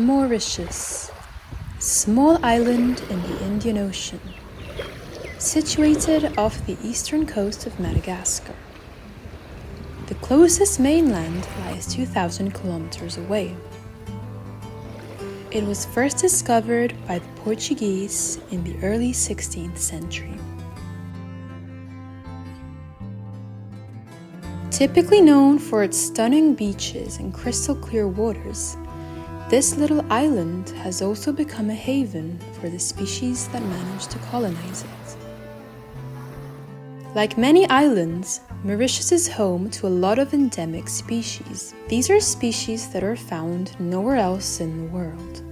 Mauritius, small island in the Indian Ocean, situated off the eastern coast of Madagascar. The closest mainland lies 2,000 kilometers away. It was first discovered by the Portuguese in the early 16th century. Typically known for its stunning beaches and crystal clear waters, this little island has also become a haven for the species that managed to colonize it. Like many islands, Mauritius is home to a lot of endemic species. These are species that are found nowhere else in the world.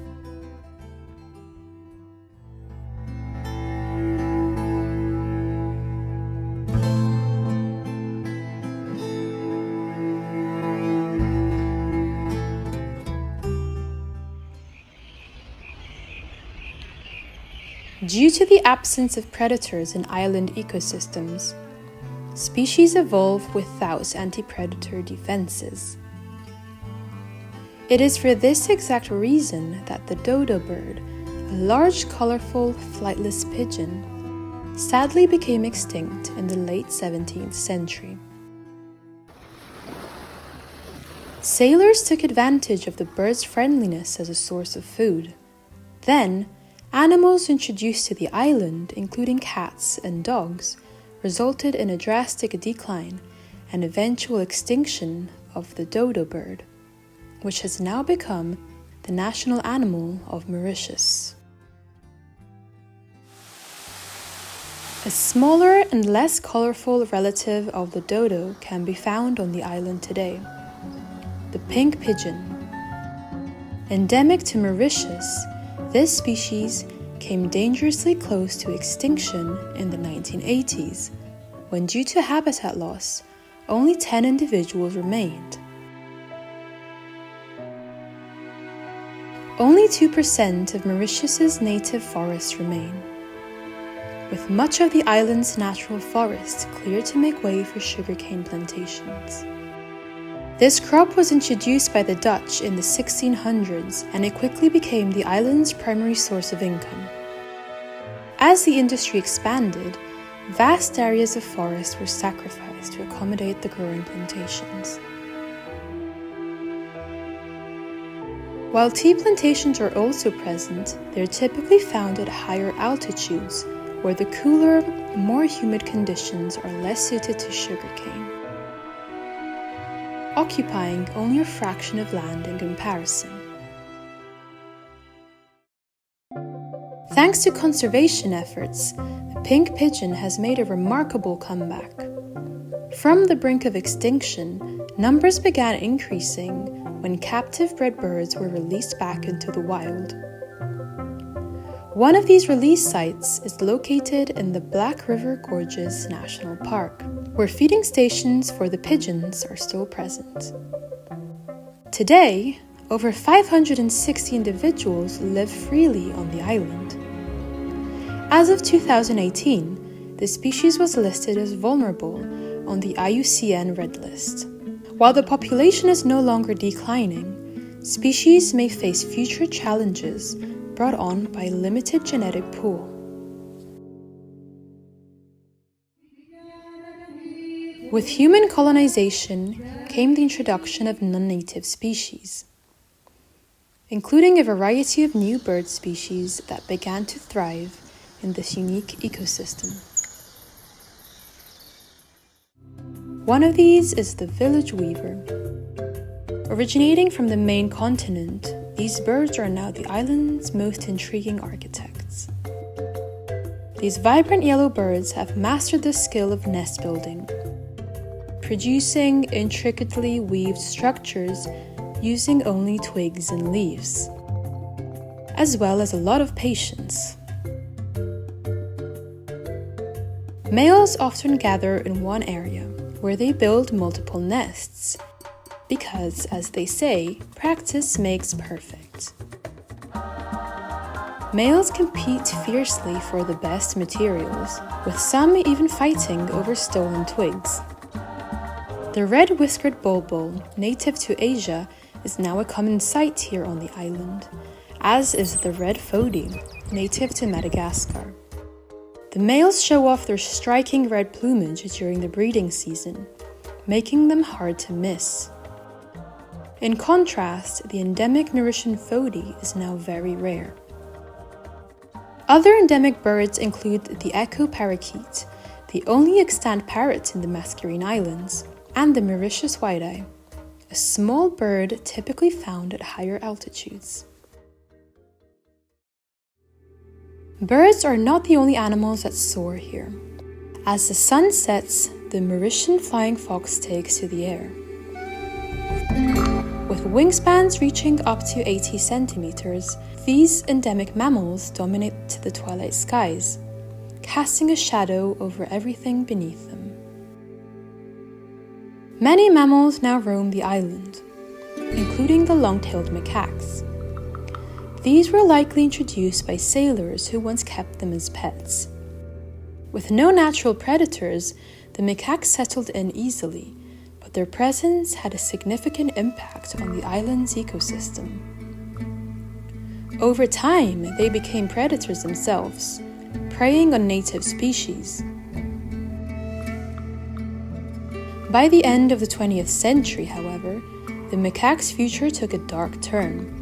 Due to the absence of predators in island ecosystems, species evolve without anti-predator defenses. It is for this exact reason that the dodo bird, a large, colorful, flightless pigeon, sadly became extinct in the late 17th century. Sailors took advantage of the bird's friendliness as a source of food. Then, animals introduced to the island, including cats and dogs, resulted in a drastic decline and eventual extinction of the dodo bird, which has now become the national animal of Mauritius. A smaller and less colorful relative of the dodo can be found on the island today, the pink pigeon. Endemic to Mauritius, this species came dangerously close to extinction in the 1980s, when due to habitat loss, only 10 individuals remained. Only 2% of Mauritius's native forests remain, with much of the island's natural forest cleared to make way for sugarcane plantations. This crop was introduced by the Dutch in the 1600s, and it quickly became the island's primary source of income. As the industry expanded, vast areas of forest were sacrificed to accommodate the growing plantations. While tea plantations are also present, they are typically found at higher altitudes, where the cooler, more humid conditions are less suited to sugarcane, occupying only a fraction of land in comparison. Thanks to conservation efforts, the pink pigeon has made a remarkable comeback. From the brink of extinction, numbers began increasing when captive bred birds were released back into the wild. One of these release sites is located in the Black River Gorges National Park, where feeding stations for the pigeons are still present. Today, over 560 individuals live freely on the island. As of 2018, the species was listed as vulnerable on the IUCN Red List. While the population is no longer declining, species may face future challenges brought on by a limited genetic pool. With human colonization came the introduction of non-native species, including a variety of new bird species that began to thrive in this unique ecosystem. One of these is the village weaver. Originating from the main continent, these birds are now the island's most intriguing architects. These vibrant yellow birds have mastered the skill of nest building, producing intricately weaved structures using only twigs and leaves, as well as a lot of patience. Males often gather in one area, where they build multiple nests, because, as they say, practice makes perfect. Males compete fiercely for the best materials, with some even fighting over stolen twigs. The red-whiskered bulbul, native to Asia, is now a common sight here on the island, as is the red fody, native to Madagascar. The males show off their striking red plumage during the breeding season, making them hard to miss. In contrast, the endemic Mauritian fody is now very rare. Other endemic birds include the echo parakeet, the only extant parrot in the Mascarene Islands, and the Mauritius white-eye, a small bird typically found at higher altitudes. Birds are not the only animals that soar here. As the sun sets, the Mauritian flying fox takes to the air. With wingspans reaching up to 80 centimeters, these endemic mammals dominate the twilight skies, casting a shadow over everything beneath them. Many mammals now roam the island, including the long-tailed macaques. These were likely introduced by sailors who once kept them as pets. With no natural predators, the macaques settled in easily, but their presence had a significant impact on the island's ecosystem. Over time, they became predators themselves, preying on native species. By the end of the 20th century, however, the macaque's future took a dark turn.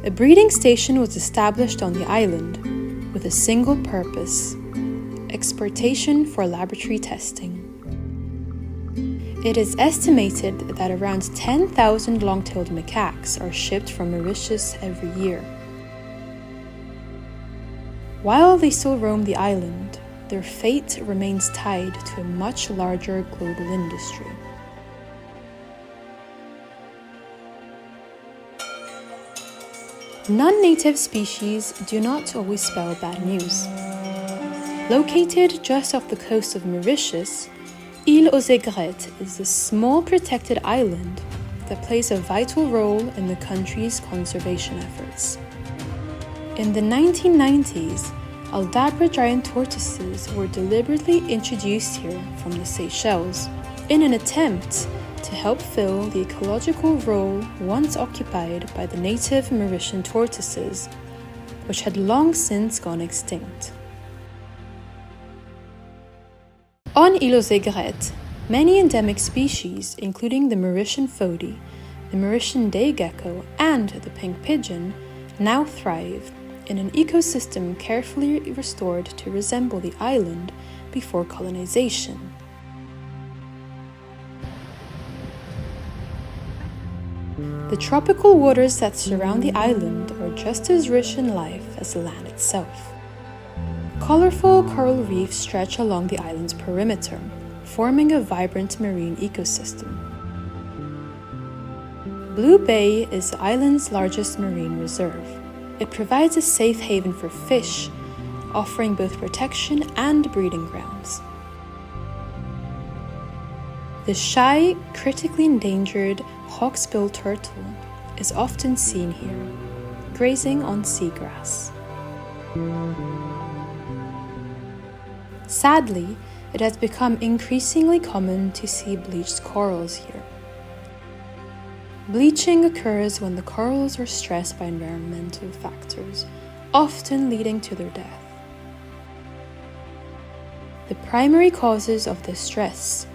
A breeding station was established on the island with a single purpose: exportation for laboratory testing. It is estimated that around 10,000 long-tailed macaques are shipped from Mauritius every year. While they still roam the island, their fate remains tied to a much larger global industry. Non-native species do not always spell bad news. Located just off the coast of Mauritius, Île aux Aigrettes is a small protected island that plays a vital role in the country's conservation efforts. In the 1990s, Aldabra giant tortoises were deliberately introduced here from the Seychelles in an attempt to help fill the ecological role once occupied by the native Mauritian tortoises, which had long since gone extinct. On Île aux Aigrettes, many endemic species, including the Mauritian fody, the Mauritian day gecko, and the pink pigeon, now thrive in an ecosystem carefully restored to resemble the island before colonization. The tropical waters that surround the island are just as rich in life as the land itself. Colorful coral reefs stretch along the island's perimeter, forming a vibrant marine ecosystem. Blue Bay is the island's largest marine reserve. It provides a safe haven for fish, offering both protection and breeding grounds. The shy, critically endangered hawksbill turtle is often seen here, grazing on seagrass. Sadly, it has become increasingly common to see bleached corals here. Bleaching occurs when the corals are stressed by environmental factors, often leading to their death. The primary causes of this stress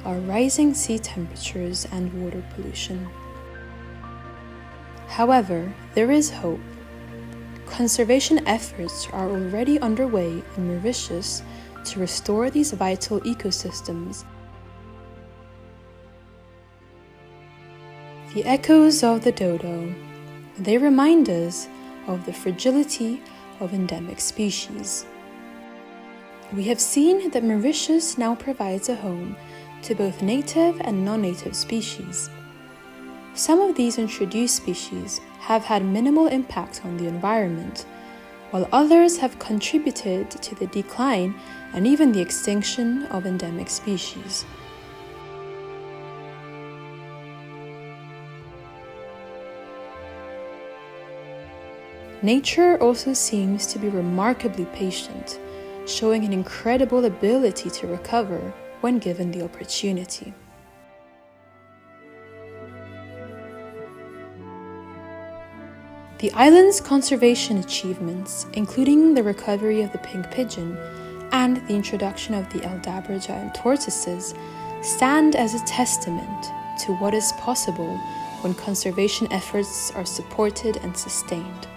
are rising sea temperatures and water pollution. However, there is hope. Conservation efforts are already underway in Mauritius to restore these vital ecosystems. The echoes of the dodo, they remind us of the fragility of endemic species. We have seen that Mauritius now provides a home to both native and non-native species. Some of these introduced species have had minimal impact on the environment, while others have contributed to the decline and even the extinction of endemic species. Nature also seems to be remarkably patient, showing an incredible ability to recover when given the opportunity. The island's conservation achievements, including the recovery of the pink pigeon and the introduction of the Aldabra giant tortoises, stand as a testament to what is possible when conservation efforts are supported and sustained.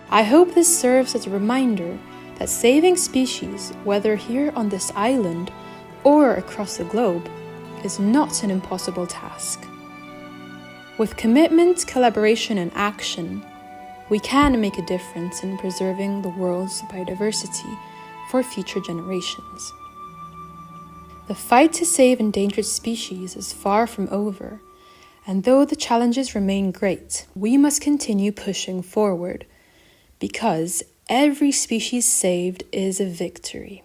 I hope this serves as a reminder that saving species, whether here on this island or across the globe, is not an impossible task. With commitment, collaboration, and action, we can make a difference in preserving the world's biodiversity for future generations. The fight to save endangered species is far from over, and though the challenges remain great, we must continue pushing forward, because every species saved is a victory.